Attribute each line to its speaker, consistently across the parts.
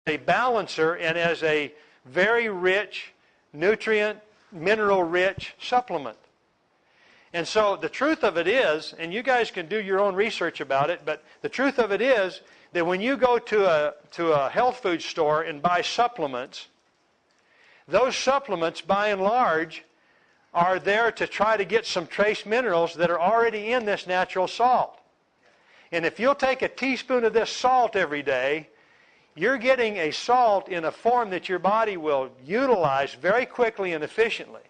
Speaker 1: a balancer and as a very rich, nutrient, mineral-rich supplement. And so the truth of it is, and you guys can do your own research about it, but the truth of it is that when you go to a health food store and buy supplements, those supplements, by and large, are there to try to get some trace minerals that are already in this natural salt. And if you'll take a teaspoon of this salt every day, you're getting a salt in a form that your body will utilize very quickly and efficiently.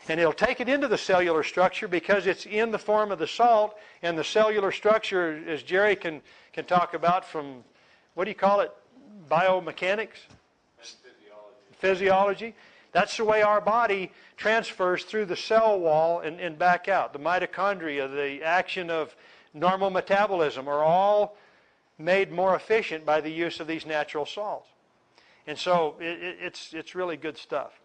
Speaker 1: And it'll take it into the cellular structure because it's in the form of the salt, and the cellular structure, as Jerry can talk about from, what do you call it, biomechanics? Physiology. That's the way our body transfers through the cell wall and back out. The mitochondria, the action of normal metabolism are all made more efficient by the use of these natural salts. And so it's really good stuff.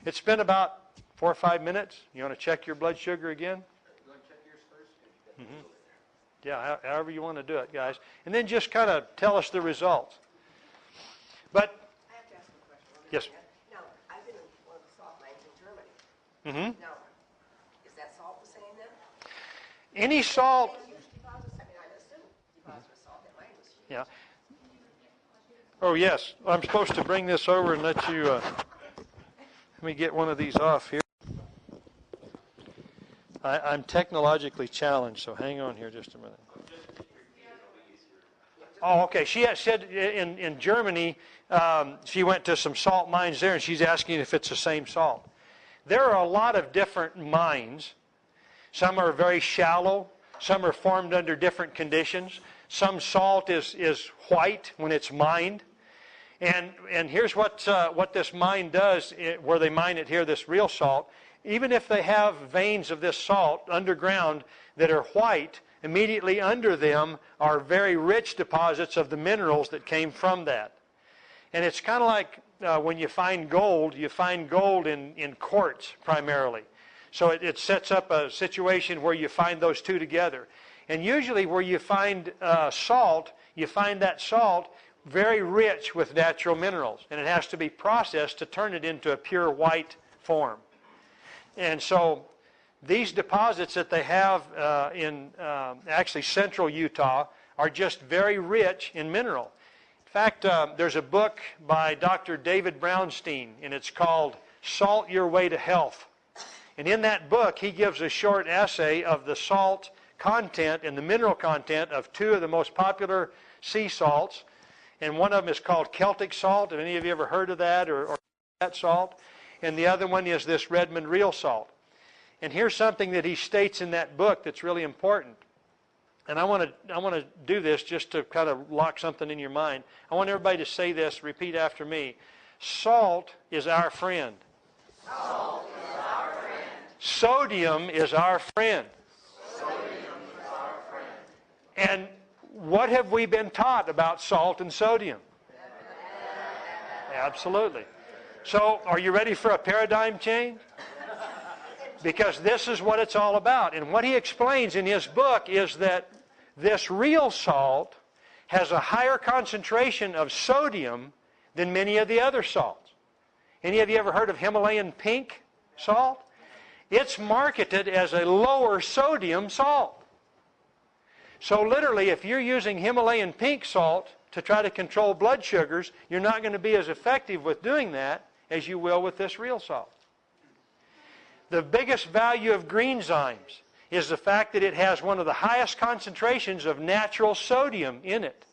Speaker 1: It's been about 4 or 5 minutes. You want to check your blood sugar again?
Speaker 2: You want to check yours first?
Speaker 1: Mm-hmm. Yeah, however you want to do it, guys. And then just kind of tell us the results. But
Speaker 3: I have to ask a question.
Speaker 1: Yes.
Speaker 3: Now, I've been in one of the salt mines in Germany.
Speaker 1: Mm-hmm.
Speaker 3: Now, is that salt the same then?
Speaker 1: Any salt.
Speaker 3: Huge deposits. I mean, I assume deposits of salt. That mine was huge.
Speaker 1: Yeah. Oh, yes. I'm supposed to bring this over and let you, let me get one of these off here. I'm technologically challenged, so hang on here just a minute. Oh, okay. She said in Germany, she went to some salt mines there, and she's asking if it's the same salt. There are a lot of different mines. Some are very shallow. Some are formed under different conditions. Some salt is white when it's mined. And here's what this mine does, where they mine it here, this real salt. Even if they have veins of this salt underground that are white, immediately under them are very rich deposits of the minerals that came from that. And it's kind of like when you find gold in quartz primarily. So it sets up a situation where you find those two together. And usually where you find salt, you find that salt very rich with natural minerals. And it has to be processed to turn it into a pure white form. And so these deposits that they have in actually central Utah are just very rich in mineral. In fact, there's a book by Dr. David Brownstein, and it's called Salt Your Way to Health. And in that book, he gives a short essay of the salt content and the mineral content of two of the most popular sea salts. And one of them is called Celtic salt. Have any of you ever heard of that or that salt? And the other one is this Redmond real salt. And here's something that he states in that book that's really important. And I want to do this just to kind of lock something in your mind. I want everybody to say this, repeat after me. Salt is our friend.
Speaker 3: Salt is our friend.
Speaker 1: Sodium is our friend.
Speaker 3: Sodium is our friend.
Speaker 1: And what have we been taught about salt and sodium? Absolutely. So, are you ready for a paradigm change? Because this is what it's all about. And what he explains in his book is that this real salt has a higher concentration of sodium than many of the other salts. Any of you ever heard of Himalayan pink salt? It's marketed as a lower sodium salt. So literally, if you're using Himalayan pink salt to try to control blood sugars, you're not going to be as effective with doing that as you will with this real salt. The biggest value of Greenzymes is the fact that it has one of the highest concentrations of natural sodium in it.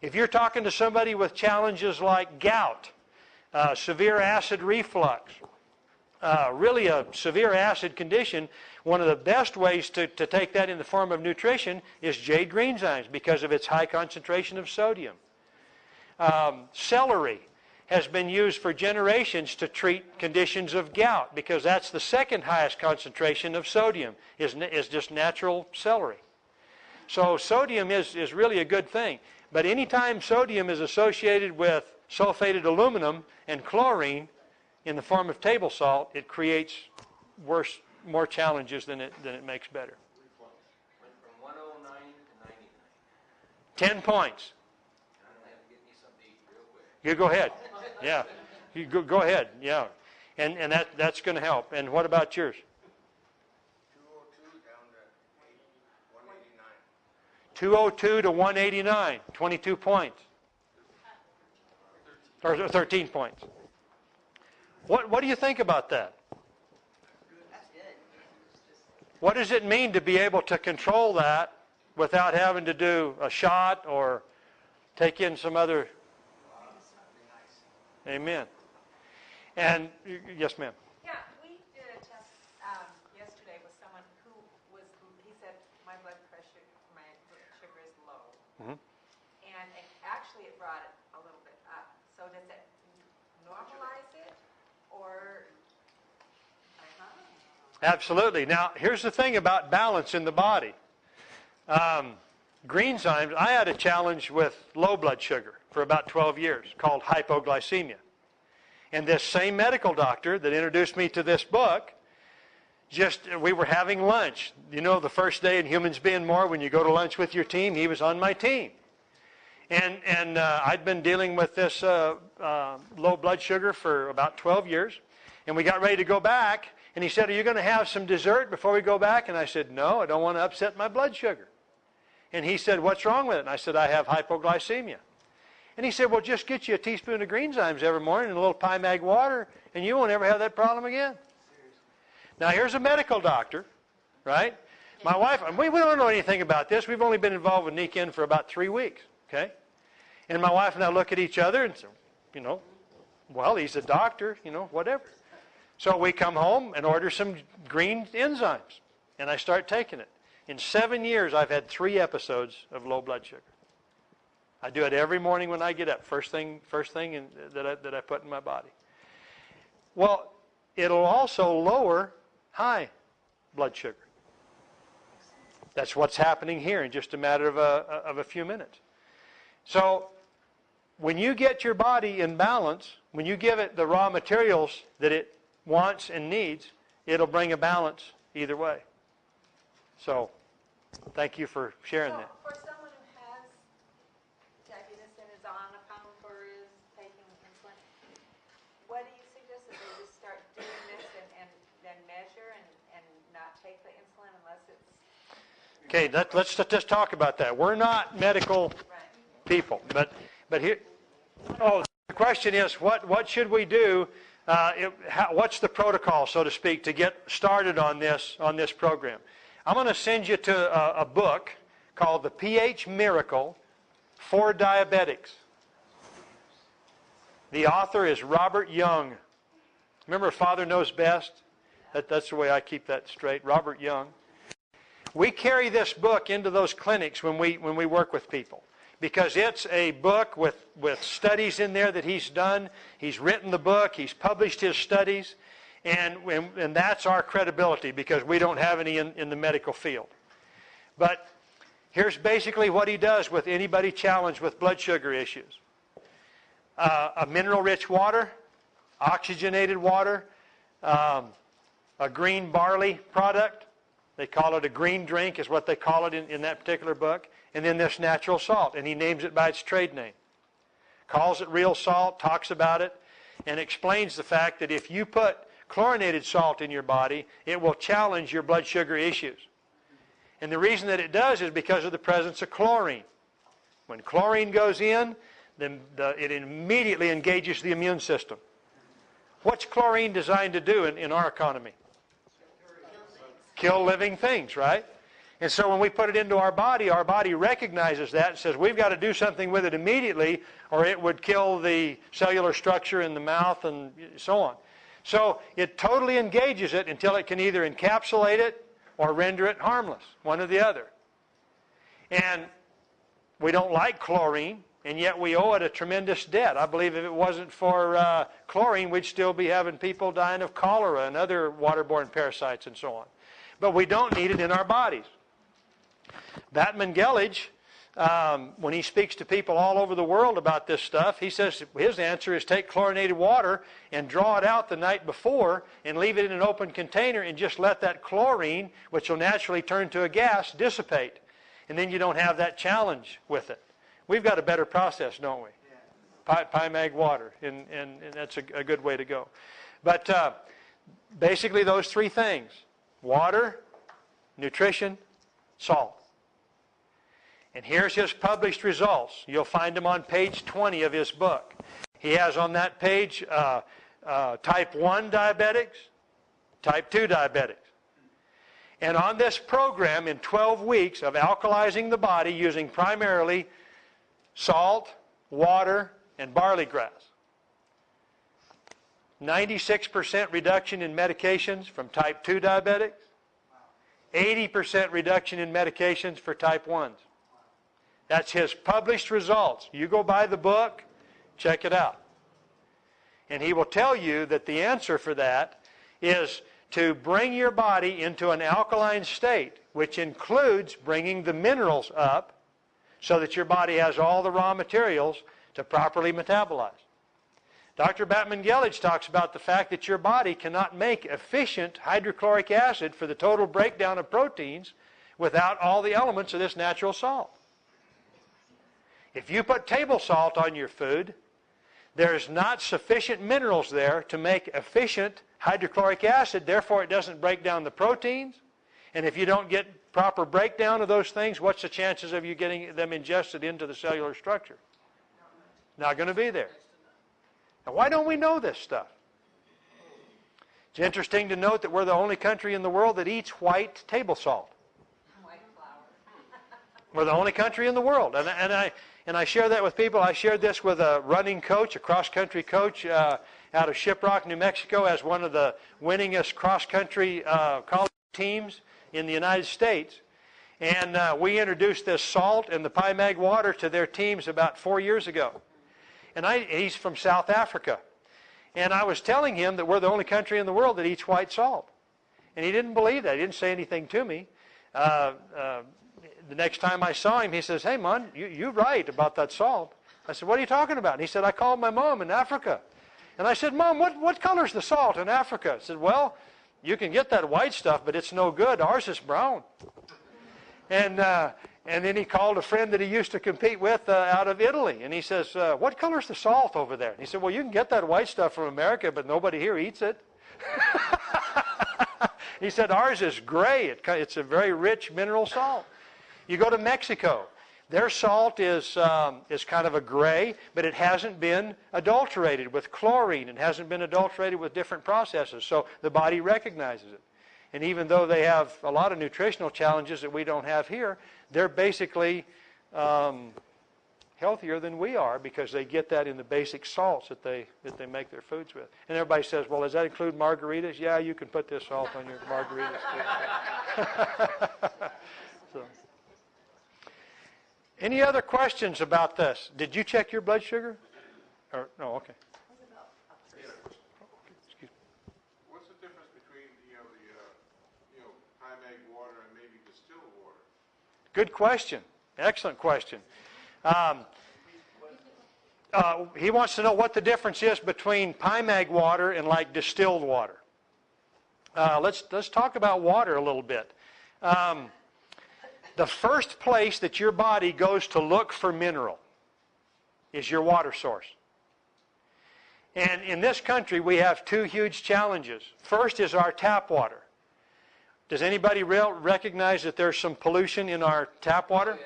Speaker 1: If you're talking to somebody with challenges like gout, severe acid reflux, really a severe acid condition, one of the best ways to take that in the form of nutrition is Jade Greenzymes because of its high concentration of sodium. Celery has been used for generations to treat conditions of gout because that's the second highest concentration of sodium is just natural celery. So sodium is really a good thing. But anytime sodium is associated with sulfated aluminum and chlorine in the form of table salt, it creates more challenges than it makes better.
Speaker 2: Went from 109 to 99.
Speaker 1: 10 points.
Speaker 2: I'm going to have to get me something to eat
Speaker 1: You go ahead. Yeah. You go ahead. Yeah. And that's going to help. And what about yours?
Speaker 2: 202 down to 189.
Speaker 1: 202 to 189, 22 points. Or 13 points. What do you think about that?
Speaker 3: That's good.
Speaker 1: What does it mean to be able to control that without having to do a shot or take in some other? Amen. And yes, ma'am.
Speaker 4: Yeah, we did a test yesterday with someone who he said, my blood sugar is low.
Speaker 1: Mhm.
Speaker 4: And actually it brought it a little bit up. So does it normalize it or?
Speaker 1: Absolutely. Now, here's the thing about balance in the body. Greenzymes, I had a challenge with low blood sugar for about 12 years called hypoglycemia. And this same medical doctor that introduced me to this book, we were having lunch. You know, the first day in Humans Being More, when you go to lunch with your team, he was on my team. And I'd been dealing with this low blood sugar for about 12 years. And we got ready to go back. And he said, are you going to have some dessert before we go back? And I said, no, I don't want to upset my blood sugar. And he said, what's wrong with it? And I said, I have hypoglycemia. And he said, well, just get you a teaspoon of Greenzymes every morning and a little Pymag water, and you won't ever have that problem again. Now, here's a medical doctor, right? My wife, we don't know anything about this. We've only been involved with Niken for about 3 weeks, okay? And my wife and I look at each other and say, you know, well, he's a doctor, you know, whatever. So we come home and order some green enzymes, and I start taking it. In 7 years, I've had 3 episodes of low blood sugar. I do it every morning when I get up, first thing that I put in my body. Well, it'll also lower high blood sugar. That's what's happening here in just a matter of a few minutes. So when you get your body in balance, when you give it the raw materials that it wants and needs, it'll bring a balance either way. So thank you for sharing that.
Speaker 4: For someone who has diabetes and is on a pump or is taking insulin, what do you suggest that they just start doing this and then measure and not take the insulin unless it's...
Speaker 1: Okay, let's just talk about that. We're not medical people, but here, the question is, what should we do? What's the protocol, so to speak, to get started on this program? I'm going to send you to a book called The pH Miracle for Diabetics. The author is Robert Young. Remember Father Knows Best? That's the way I keep that straight. Robert Young. We carry this book into those clinics when we work with people, because it's a book with studies in there that he's done. He's written the book. He's published his studies. And that's our credibility, because we don't have any in the medical field. But here's basically what he does with anybody challenged with blood sugar issues. A mineral-rich water, oxygenated water, a green barley product. They call it a green drink is what they call it in that particular book. And then this natural salt, and he names it by its trade name. Calls it real salt, talks about it, and explains the fact that if you put chlorinated salt in your body, it will challenge your blood sugar issues. And the reason that it does is because of the presence of chlorine. When chlorine goes in, then it immediately engages the immune system. What's chlorine designed to do in our economy? Kill living things, right? And so when we put it into our body recognizes that and says, we've got to do something with it immediately, or it would kill the cellular structure in the mouth and so on. So it totally engages it until it can either encapsulate it or render it harmless, one or the other. And we don't like chlorine, and yet we owe it a tremendous debt. I believe if it wasn't for chlorine, we'd still be having people dying of cholera and other waterborne parasites and so on. But we don't need it in our bodies. Batman Gelage, when he speaks to people all over the world about this stuff, he says his answer is take chlorinated water and draw it out the night before and leave it in an open container and just let that chlorine, which will naturally turn to a gas, dissipate. And then you don't have that challenge with it. We've got a better process, don't we? Mag water, and that's a good way to go. But basically those three things: water, nutrition, salt. And here's his published results. You'll find them on page 20 of his book. He has on that page type 1 diabetics, type 2 diabetics. And on this program in 12 weeks of alkalizing the body using primarily salt, water, and barley grass, 96% reduction in medications from type 2 diabetics, 80% reduction in medications for type 1s. That's his published results. You go buy the book, check it out. And he will tell you that the answer for that is to bring your body into an alkaline state, which includes bringing the minerals up so that your body has all the raw materials to properly metabolize. Dr. Batman-Gelich talks about the fact that your body cannot make efficient hydrochloric acid for the total breakdown of proteins without all the elements of this natural salt. If you put table salt on your food, there's not sufficient minerals there to make efficient hydrochloric acid, therefore it doesn't break down the proteins. And if you don't get proper breakdown of those things, what's the chances of you getting them ingested into the cellular structure? Not going to be there. Now, why don't we know this stuff? It's interesting to note that we're the only country in the world that eats white table salt.
Speaker 3: White flour.
Speaker 1: We're the only country in the world. And I share that with people. I shared this with a running coach, a cross-country coach out of Shiprock, New Mexico, as one of the winningest cross-country college teams in the United States. And we introduced this salt and the Mag water to their teams about 4 years ago. And he's from South Africa. And I was telling him that we're the only country in the world that eats white salt. And he didn't believe that. He didn't say anything to me. The next time I saw him, he says, "Hey, man, you're right about that salt." I said, "What are you talking about?" And he said, "I called my mom in Africa." And I said, "Mom, what color's the salt in Africa?" He said, "Well, you can get that white stuff, but it's no good. Ours is brown." And then he called a friend that he used to compete with out of Italy. And he says, "What color's the salt over there?" And he said, "Well, you can get that white stuff from America, but nobody here eats it." He said, "Ours is gray. It's a very rich mineral salt." You go to Mexico. Their salt is kind of a gray, but it hasn't been adulterated with chlorine. It hasn't been adulterated with different processes, so the body recognizes it. And even though they have a lot of nutritional challenges that we don't have here, they're basically healthier than we are because they get that in the basic salts that they make their foods with. And everybody says, "Well, does that include margaritas?" Yeah, you can put this salt on your margaritas too. So. Any other questions about this? Did you check your blood sugar? Or, no, okay. Excuse me.
Speaker 2: What's the difference between, Mag water and maybe distilled water?
Speaker 1: Good question. Excellent question. He wants to know what the difference is between Mag water and like distilled water. Let's talk about water a little bit. The first place that your body goes to look for mineral is your water source. And in this country, we have two huge challenges. First is our tap water. Does anybody recognize that there's some pollution in our tap water?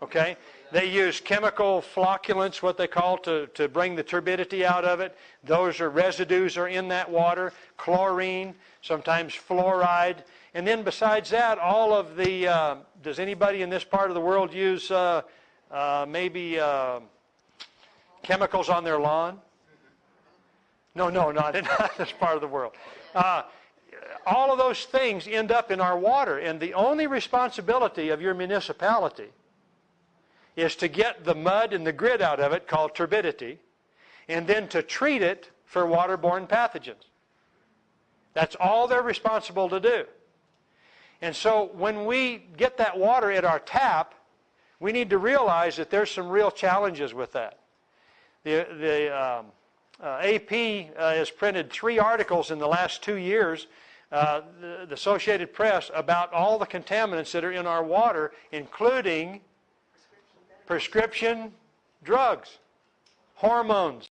Speaker 1: Okay. They use chemical flocculants, what they call, to bring the turbidity out of it. Those residues are in that water. Chlorine, sometimes fluoride. And then besides that, all of the, does anybody in this part of the world use maybe chemicals on their lawn? No, not in this part of the world. All of those things end up in our water, and the only responsibility of your municipality is to get the mud and the grit out of it, called turbidity, and then to treat it for waterborne pathogens. That's all they're responsible to do. And so when we get that water at our tap, we need to realize that there's some real challenges with that. The AP has printed 3 articles in the last 2 years, the Associated Press, about all the contaminants that are in our water, including prescription drugs, hormones.